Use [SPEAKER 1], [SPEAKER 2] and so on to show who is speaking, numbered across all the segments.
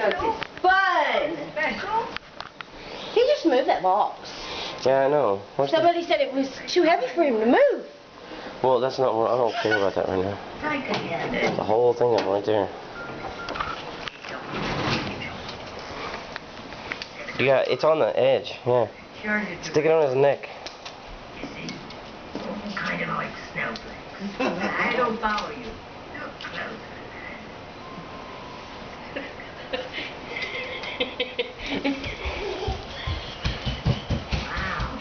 [SPEAKER 1] knows it's fun.
[SPEAKER 2] Special?
[SPEAKER 1] He just moved that box.
[SPEAKER 3] Yeah, I know.
[SPEAKER 1] Somebody said it was too heavy for him to move.
[SPEAKER 3] Well, that's not what I don't care about that right now. The whole thing of right there. Yeah, it's on the edge. Yeah. Stick it on his neck.
[SPEAKER 2] Kind of like snowflakes. I don't follow you. Look closer. Wow.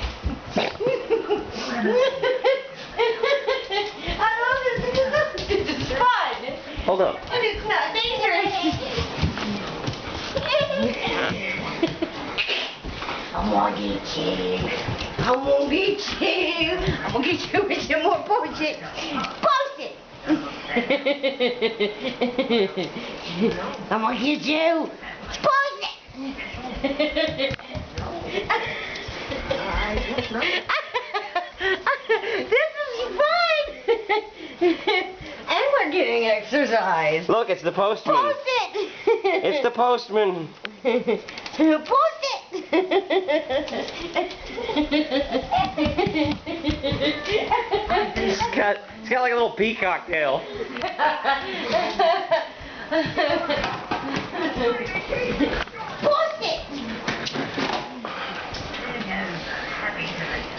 [SPEAKER 1] I love this because this is fun.
[SPEAKER 3] Hold up.
[SPEAKER 1] And it's not dangerous. I'm gonna get you. I'm gonna get you. I'm gonna get you with some more post-it. Post-it. I'm gonna get you. Post-it. This is fun. And we're getting exercise.
[SPEAKER 3] Look, it's the postman.
[SPEAKER 1] Post-it.
[SPEAKER 3] It's the postman.
[SPEAKER 1] Post-it.
[SPEAKER 3] It's got like a little peacock tail.
[SPEAKER 1] Post-it.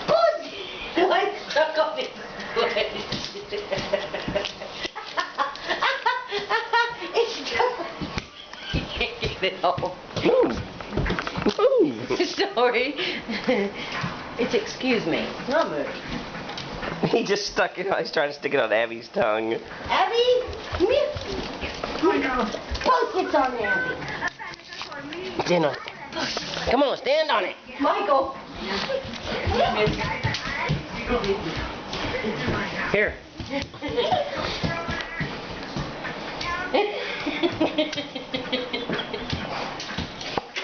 [SPEAKER 1] Post-it. I'm stuck on his foot. It's stuck. You can't get it off.
[SPEAKER 3] Move. Move.
[SPEAKER 1] Sorry. It's excuse me. Not move.
[SPEAKER 3] He just stuck it. He's trying to stick it on Abby's tongue.
[SPEAKER 1] Abby, come here. Post-its on Abby.
[SPEAKER 3] Stand on it. Come on, stand on it.
[SPEAKER 1] Michael.
[SPEAKER 3] Here.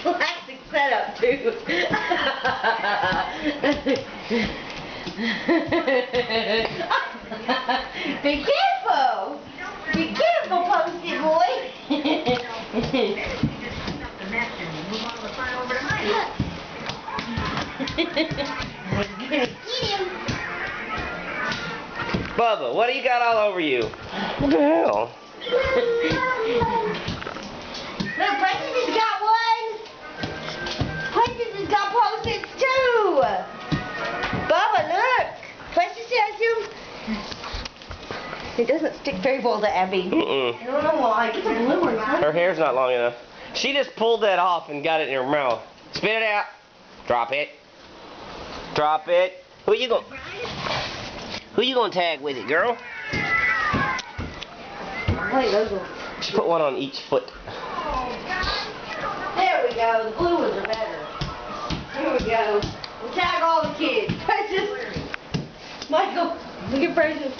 [SPEAKER 1] Classic setup, too. Be careful. Be careful, Post-it boy. Get him.
[SPEAKER 3] Bubba, what do you got all over you? What the hell?
[SPEAKER 1] Look, Precious has got one. Precious has got Post-its too. Bubba, look. Precious has him. It doesn't stick very well to Abby. I don't know why. It's a blue one, huh?
[SPEAKER 3] Her hair's not long enough. She just pulled that off and got it in her mouth. Spit it out. Drop it. Drop it. Who you gonna tag with it, girl?
[SPEAKER 1] Hey, those are...
[SPEAKER 3] She put one on each foot.
[SPEAKER 1] There we go. The blue ones are better. Here we go. We'll tag all the kids. Precious. Michael, look at Precious.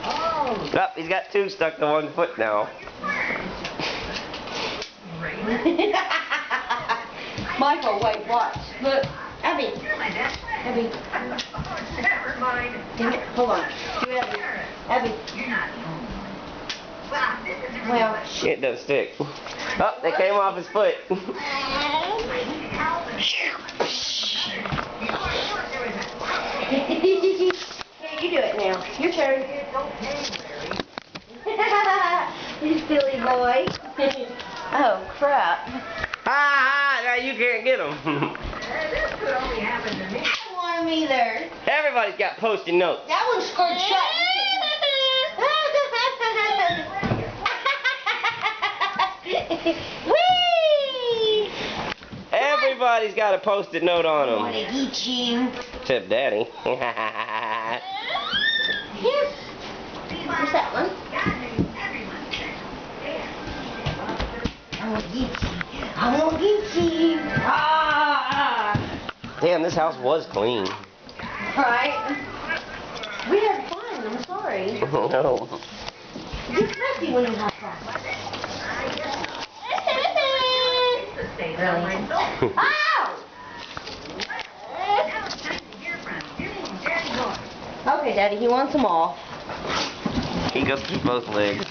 [SPEAKER 3] Oh, he's got two stuck to one foot now.
[SPEAKER 1] Michael, wait, watch. Look, Abby. Abby.
[SPEAKER 2] Never mind.
[SPEAKER 1] Damn it. Hold on. Do Abby. Abby. Well,
[SPEAKER 3] It doesn't stick. Oh, they came off his foot.
[SPEAKER 1] Here, you do it now. Your turn. You silly boy. Oh, crap.
[SPEAKER 3] Ha! Now you can't get them.
[SPEAKER 2] This could only happen to me.
[SPEAKER 1] I don't want him either.
[SPEAKER 3] Everybody's got Post-it notes.
[SPEAKER 1] That one's scored shut. Whee!
[SPEAKER 3] Everybody's got a Post-it note on
[SPEAKER 1] I
[SPEAKER 3] them.
[SPEAKER 1] want to eat you.
[SPEAKER 3] Except Daddy.
[SPEAKER 1] Here. What's that one? I'm gonna get you. I'm gonna get you. Ah!
[SPEAKER 3] Damn, this house was clean.
[SPEAKER 1] Right? We had fun. I'm sorry.
[SPEAKER 3] No.
[SPEAKER 1] It's messy when you have fun. Really? Ow! Okay, Daddy, he wants them all.
[SPEAKER 3] He goes through both legs.